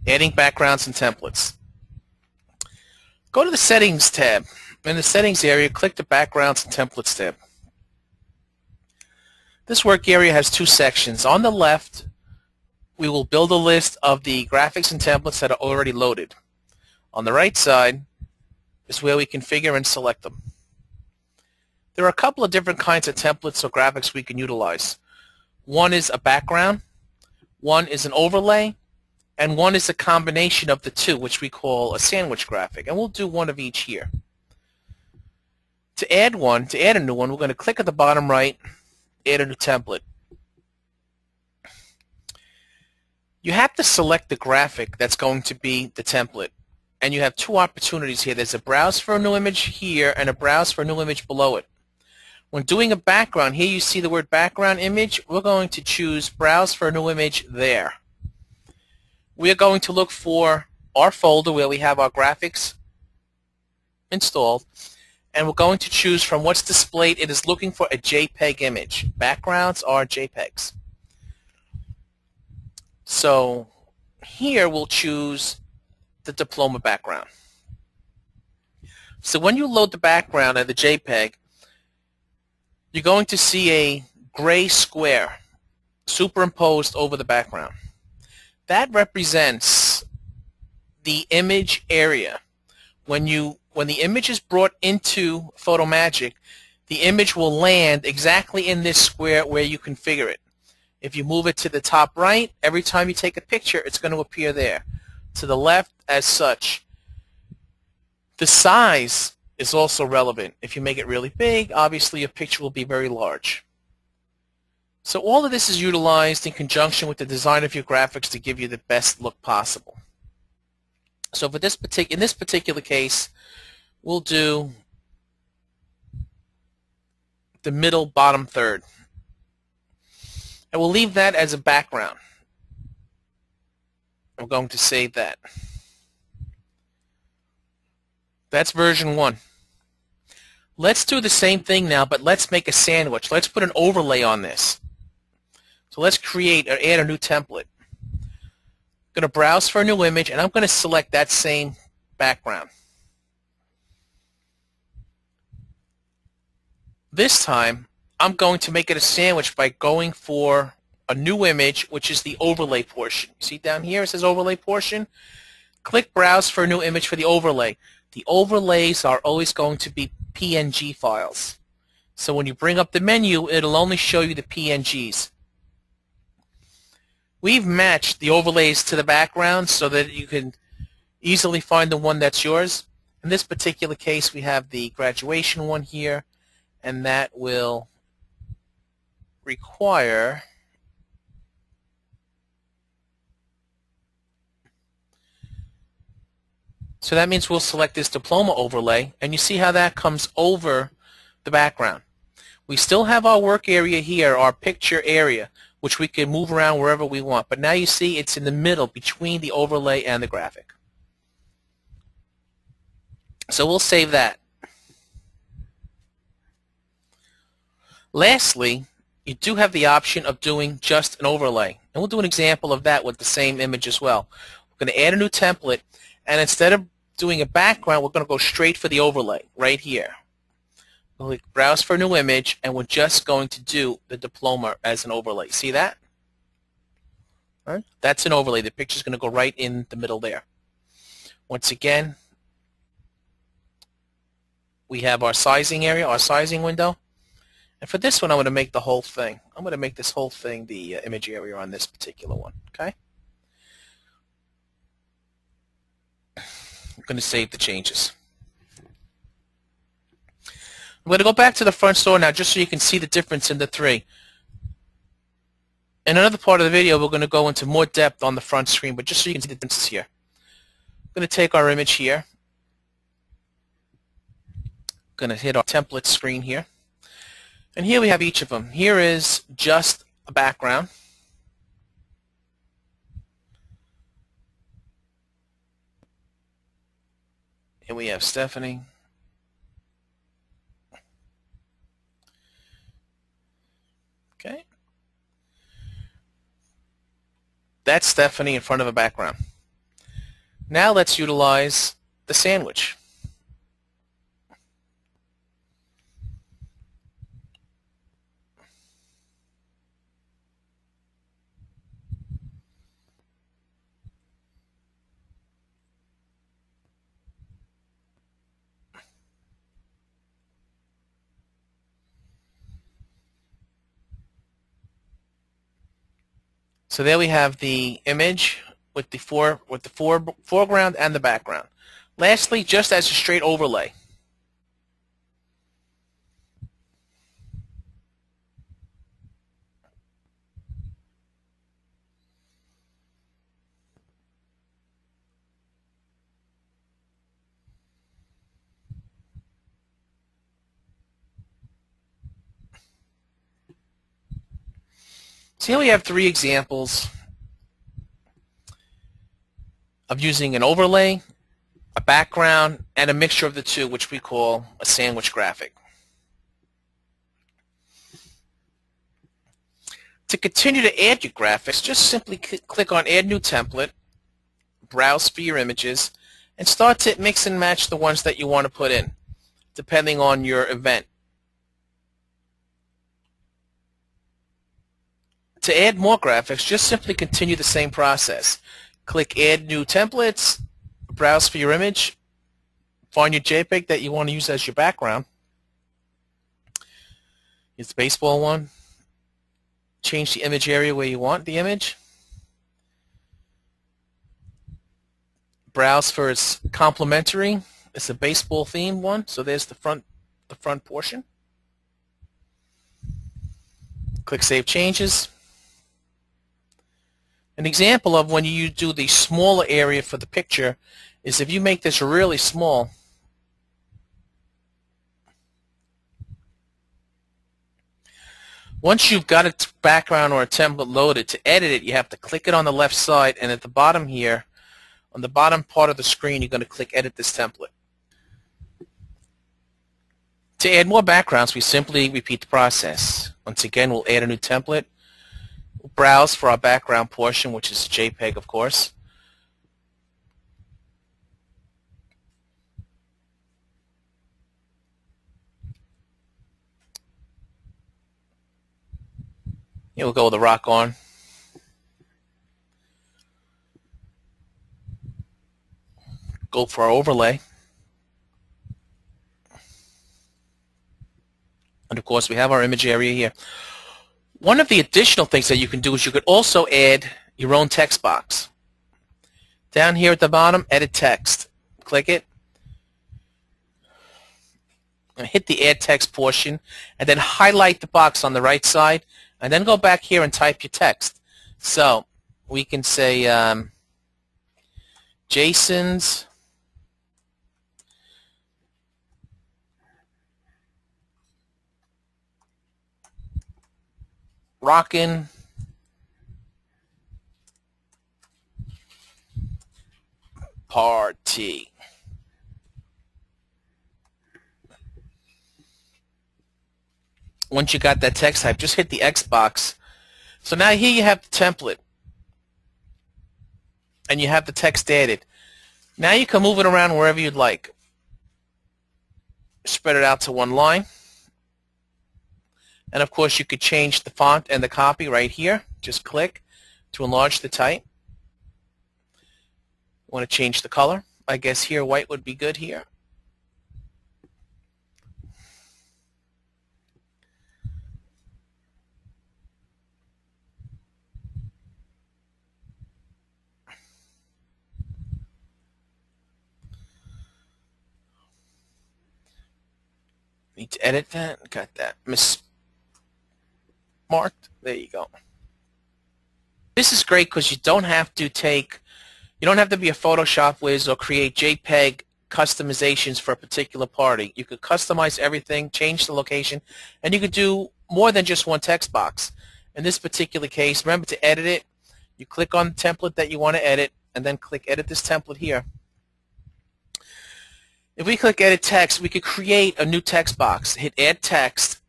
adding backgrounds and templates. Go to the Settings tab. In the Settings area, click the Backgrounds and Templates tab. This work area has two sections. On the left, we will build a list of the graphics and templates that are already loaded. On the right side is where we configure and select them. There are a couple of different kinds of templates or graphics we can utilize. One is a background, one is an overlay, and one is a combination of the two, which we call a sandwich graphic. And we'll do one of each here. To add a new one, we're going to click at the bottom right, add a new template. You have to select the graphic that's going to be the template. And you have two opportunities here. There's a browse for a new image here and a browse for a new image below it. When doing a background, here you see the word background image. We're going to choose browse for a new image there. We're going to look for our folder where we have our graphics installed, and we're going to choose from what's displayed. It is looking for a JPEG image. Backgrounds are JPEGs. So here we'll choose the diploma background. So when you load the background and the JPEG, you're going to see a gray square superimposed over the background. That represents the image area. When the image is brought into PhotoMagic, the image will land exactly in this square where you configure it. If you move it to the top right, every time you take a picture, it's going to appear there. To the left, as such. The size is also relevant. If you make it really big, obviously your picture will be very large. So all of this is utilized in conjunction with the design of your graphics to give you the best look possible. So for this in this particular case, we'll do the middle bottom third. And we'll leave that as a background. I'm going to save that. That's version 1. Let's do the same thing now, but let's make a sandwich. Let's put an overlay on this. So let's create or add a new template. I'm going to browse for a new image, and I'm going to select that same background. This time, I'm going to make it a sandwich by going for a new image, which is the overlay portion. See down here it says overlay portion? Click browse for a new image for the overlay. The overlays are always going to be PNG files. So when you bring up the menu, it'll only show you the PNGs. We've matched the overlays to the background so that you can easily find the one that's yours. In this particular case, we have the graduation one here, and that will require so that means we'll select this diploma overlay, and you see how that comes over the background. We still have our work area here, our picture area, which we can move around wherever we want. But now you see it's in the middle between the overlay and the graphic. So we'll save that. Lastly, you do have the option of doing just an overlay. And we'll do an example of that with the same image as well. We're going to add a new template, and instead of doing a background, we're going to go straight for the overlay right here. We'll click browse for a new image, and we're just going to do the diploma as an overlay. See that? All right. That's an overlay. The picture's going to go right in the middle there. Once again, we have our sizing area, our sizing window. And for this one, I'm going to make the whole thing. I'm going to make this whole thing the image area on this particular one. Okay? I'm going to save the changes. I'm going to go back to the front store now just so you can see the difference in the three. In another part of the video, we're going to go into more depth on the front screen, but just so you can see the differences here. I'm going to take our image here. I'm going to hit our template screen here. And here we have each of them. Here is just a background. Here we have Stephanie. Okay. That's Stephanie in front of a background. Now let's utilize the sandwich. So there we have the image with the foreground and the background. Lastly, just as a straight overlay. So here we have 3 examples of using an overlay, a background, and a mixture of the two, which we call a sandwich graphic. To continue to add your graphics, just simply click on Add New Template, browse for your images, and start to mix and match the ones that you want to put in, depending on your event. To add more graphics, just simply continue the same process. Click Add New Templates, browse for your image, find your JPEG that you want to use as your background. Here's the baseball one. Change the image area where you want the image. Browse for its complementary. It's a baseball themed one, so there's the front portion. Click Save Changes. An example of when you do the smaller area for the picture is if you make this really small, once you've got a background or a template loaded, to edit it, you have to click it on the left side, and at the bottom here, on the bottom part of the screen, you're going to click Edit this template. To add more backgrounds, we simply repeat the process. Once again, we'll add a new template. We'll browse for our background portion, which is JPEG, of course. Here we'll go with the rock on. Go for our overlay. And of course, we have our image area here. One of the additional things that you can do is you could also add your own text box. Down here at the bottom, Edit Text. Click it. And hit the Add Text portion, and then highlight the box on the right side, and then go back here and type your text. So we can say Jason's Rockin' Party. Once you got that text type, just hit the X box. So now here you have the template, and you have the text added. Now you can move it around wherever you'd like. Spread it out to one line. And of course, you could change the font and the copy right here. Just click to enlarge the type. Want to change the color? I guess here white would be good here. Need to edit that. Got that mismarked. There you go. This is great because you don't have to be a Photoshop whiz or create JPEG customizations for a particular party. You could customize everything, change the location, and you could do more than just one text box. In this particular case, remember to edit it. You click on the template that you want to edit, and then click Edit this template here. If we click Edit Text, we could create a new text box. Hit Add Text,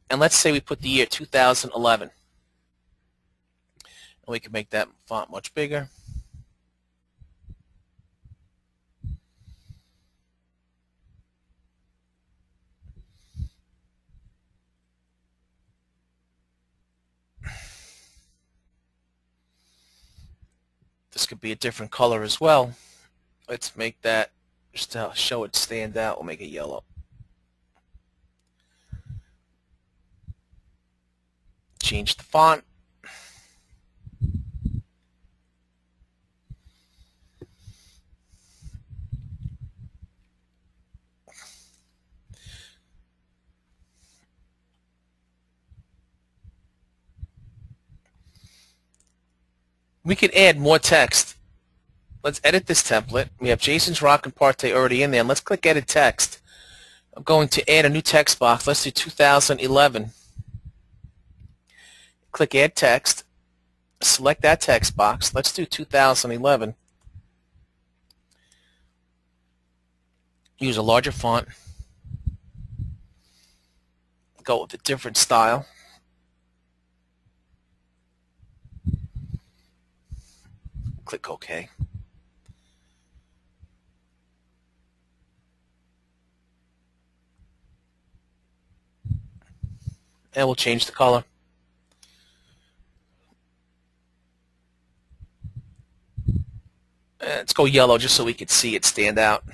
and let's say we put the year 2011. And we can make that font much bigger. could be a different color as well. Let's make that, just to show it stand out, we'll make it yellow. Change the font. We could add more text. Let's edit this template. We have Jason's Rockin' Party already in there. And let's click Edit Text. I'm going to add a new text box. Let's do 2011. Click Add Text. Select that text box. Let's do 2011. Use a larger font. Go with a different style. Click OK. And we'll change the color. Let's go yellow just so we can see it stand out.